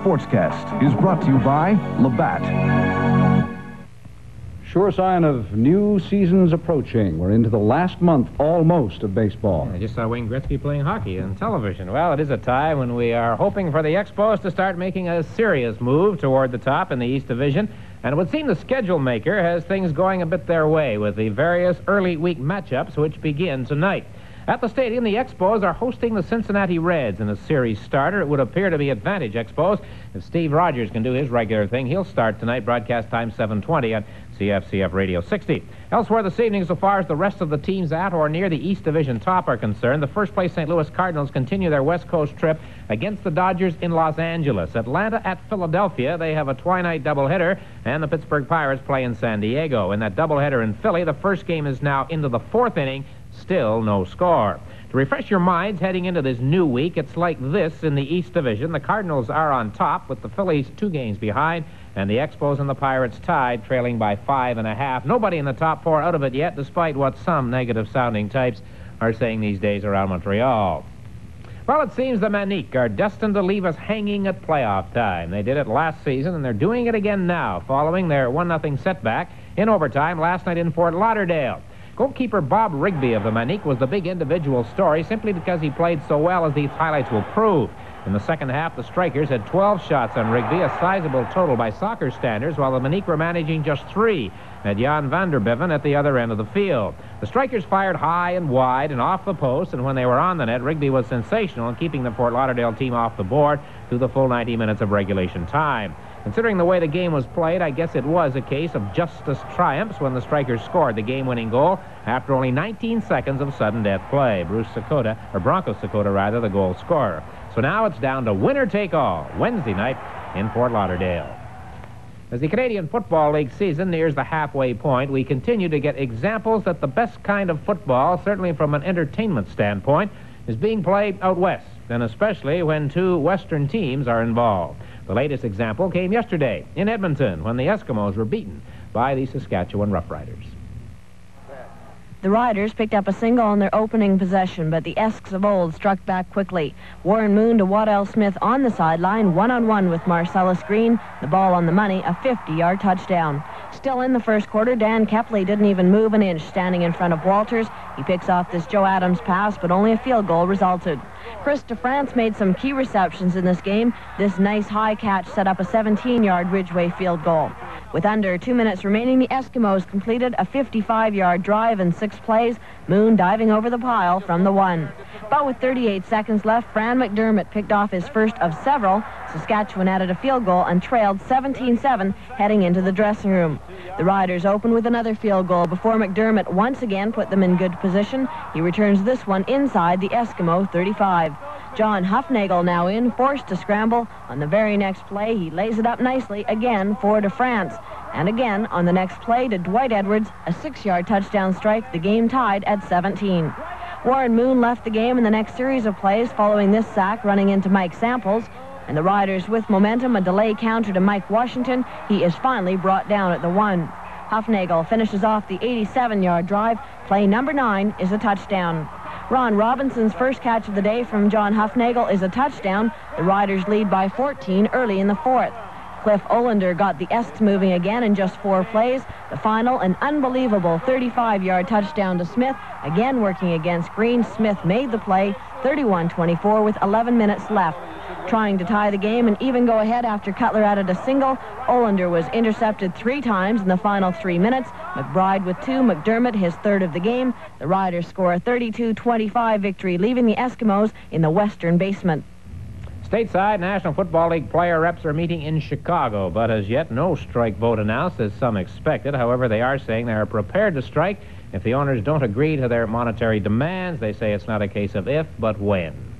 Sportscast is brought to you by Labatt. Sure sign of new seasons approaching. We're into the last month, almost, of baseball. I just saw Wayne Gretzky playing hockey on television. Well, it is a time when we are hoping for the Expos to start making a serious move toward the top in the East Division. And it would seem the schedule maker has things going a bit their way with the various early week matchups which begin tonight. At the stadium, the Expos are hosting the Cincinnati Reds in a series starter. It would appear to be advantage Expos. If Steve Rogers can do his regular thing, he'll start tonight, broadcast time 7:20 on CFCF Radio 60. Elsewhere this evening, so far as the rest of the teams at or near the East Division top are concerned, the first-place St. Louis Cardinals continue their West Coast trip against the Dodgers in Los Angeles. Atlanta at Philadelphia, they have a twilight doubleheader, and the Pittsburgh Pirates play in San Diego. In that doubleheader in Philly, the first game is now into the fourth inning. Still no score. To refresh your minds heading into this new week, it's like this in the East Division. The Cardinals are on top with the Phillies 2 games behind, and the Expos and the Pirates tied, trailing by 5.5. Nobody in the top 4 out of it yet, despite what some negative-sounding types are saying these days around Montreal. Well, it seems the Manique are destined to leave us hanging at playoff time. They did it last season, and they're doing it again now, following their 1-0 setback in overtime last night in Fort Lauderdale. Goalkeeper Bob Rigby of the Manique was the big individual story simply because he played so well, as these highlights will prove. In the second half, the Strikers had 12 shots on Rigby, a sizable total by soccer standards, while the Manique were managing just 3 at Jan van der Beven at the other end of the field. The Strikers fired high and wide and off the post, and when they were on the net, Rigby was sensational in keeping the Fort Lauderdale team off the board through the full 90 minutes of regulation time. Considering the way the game was played, I guess it was a case of justice triumphs when the Strikers scored the game-winning goal after only 19 seconds of sudden death play. Bronco Sakota, the goal scorer. So now it's down to winner-take-all Wednesday night in Fort Lauderdale. As the Canadian Football League season nears the halfway point, we continue to get examples that the best kind of football, certainly from an entertainment standpoint, is being played out west, and especially when 2 Western teams are involved. The latest example came yesterday in Edmonton when the Eskimos were beaten by the Saskatchewan Roughriders. The Riders picked up a single on their opening possession, but the Esks of old struck back quickly. Warren Moon to Waddell Smith on the sideline, 1-on-1 with Marcellus Green. The ball on the money, a 50-yard touchdown. Still in the first quarter, Dan Kepley didn't even move an inch standing in front of Walters. He picks off this Joe Adams pass, but only a field goal resulted. Chris DeFrance made some key receptions in this game. This nice high catch set up a 17-yard Ridgeway field goal. With under 2 minutes remaining, the Eskimos completed a 55-yard drive in 6 plays, Moon diving over the pile from the 1. But with 38 seconds left, Fran McDermott picked off his first of several. Saskatchewan added a field goal and trailed 17-7 heading into the dressing room. The Riders open with another field goal before McDermott once again put them in good position. He returns this one inside the Eskimo 35. John Huffnagel now in, forced to scramble. On the very next play, he lays it up nicely again for DeFrance. And again, on the next play to Dwight Edwards, a 6-yard touchdown strike, the game tied at 17. Warren Moon left the game in the next series of plays following this sack, running into Mike Samples. And the Riders with momentum, a delay counter to Mike Washington. He is finally brought down at the 1. Huffnagel finishes off the 87-yard drive. Play number 9 is a touchdown. Ron Robinson's first catch of the day from John Huffnagel is a touchdown. The Riders lead by 14 early in the 4th. Cliff Olander got the Esks moving again in just 4 plays. The final, an unbelievable 35-yard touchdown to Smith. Again working against Green, Smith made the play, 31-24 with 11 minutes left. Trying to tie the game and even go ahead after Cutler added a single, Olander was intercepted 3 times in the final 3 minutes. McBride with 2, McDermott his 3rd of the game. The Riders score a 32-25 victory, leaving the Eskimos in the western basement. Stateside, National Football League player reps are meeting in Chicago, but as yet no strike vote announced as some expected. However, they are saying they are prepared to strike if the owners don't agree to their monetary demands. They say it's not a case of if, but when.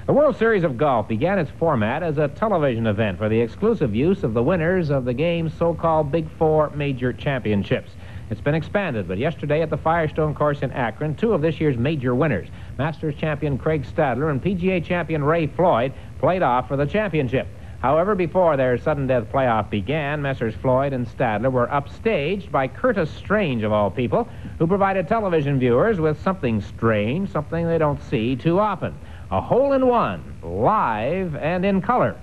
The World Series of Golf began its format as a television event for the exclusive use of the winners of the game's so-called Big Four major championships. It's been expanded, but yesterday at the Firestone course in Akron, 2 of this year's major winners, Masters champion Craig Stadler and PGA champion Ray Floyd, played off for the championship. However, before their sudden death playoff began, Messrs. Floyd and Stadler were upstaged by Curtis Strange, of all people, who provided television viewers with something strange, something they don't see too often. A hole-in-one, live and in color.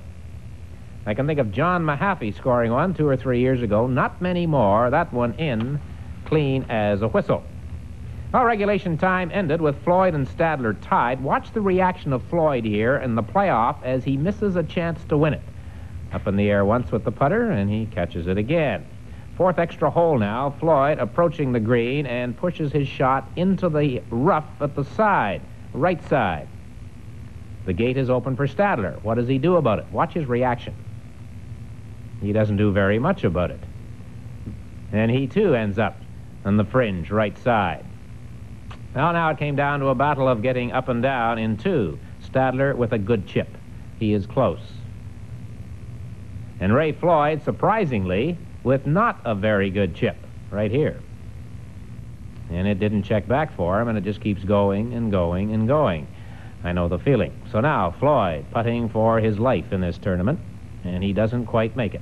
I can think of John Mahaffey scoring one 2 or 3 years ago. Not many more. That one in clean as a whistle. Well, regulation time ended with Floyd and Stadler tied. Watch the reaction of Floyd here in the playoff as he misses a chance to win it. Up in the air once with the putter, and he catches it again. Fourth extra hole now. Floyd approaching the green and pushes his shot into the rough at the side, right side. The gate is open for Stadler. What does he do about it? Watch his reaction. He doesn't do very much about it. And he, too, ends up on the fringe, right side. Well, now it came down to a battle of getting up and down in two. Stadler with a good chip. He is close. And Ray Floyd, surprisingly, with not a very good chip right here. And it didn't check back for him, and it just keeps going and going and going. I know the feeling. So now Floyd putting for his life in this tournament, and he doesn't quite make it.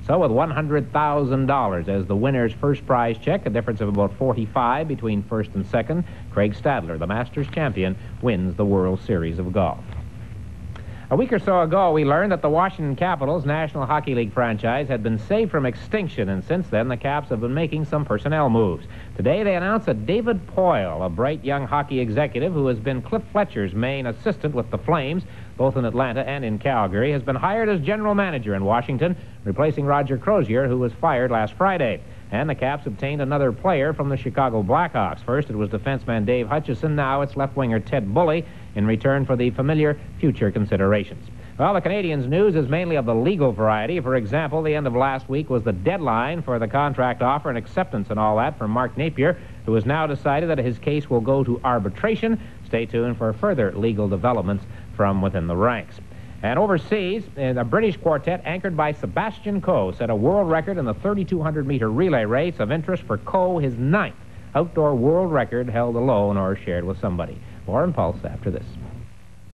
So with $100,000 as the winner's first prize check, a difference of about 45 between first and second, Craig Stadler, the Masters champion, wins the World Series of Golf. A week or so ago, we learned that the Washington Capitals National Hockey League franchise had been saved from extinction, and since then, the Caps have been making some personnel moves. Today, they announced that David Poyle, a bright young hockey executive who has been Cliff Fletcher's main assistant with the Flames, both in Atlanta and in Calgary, has been hired as general manager in Washington, replacing Roger Crozier, who was fired last Friday. And the Caps obtained another player from the Chicago Blackhawks. First, it was defenseman Dave Hutchison. Now it's left-winger Ted Bully in return for the familiar future considerations. Well, the Canadiens' news is mainly of the legal variety. For example, the end of last week was the deadline for the contract offer and acceptance and all that from Mark Napier, who has now decided that his case will go to arbitration. Stay tuned for further legal developments from within the ranks. And overseas, a British quartet anchored by Sebastian Coe set a world record in the 3,200-meter relay race. Of interest for Coe, his 9th outdoor world record held alone or shared with somebody. More on Pulse after this.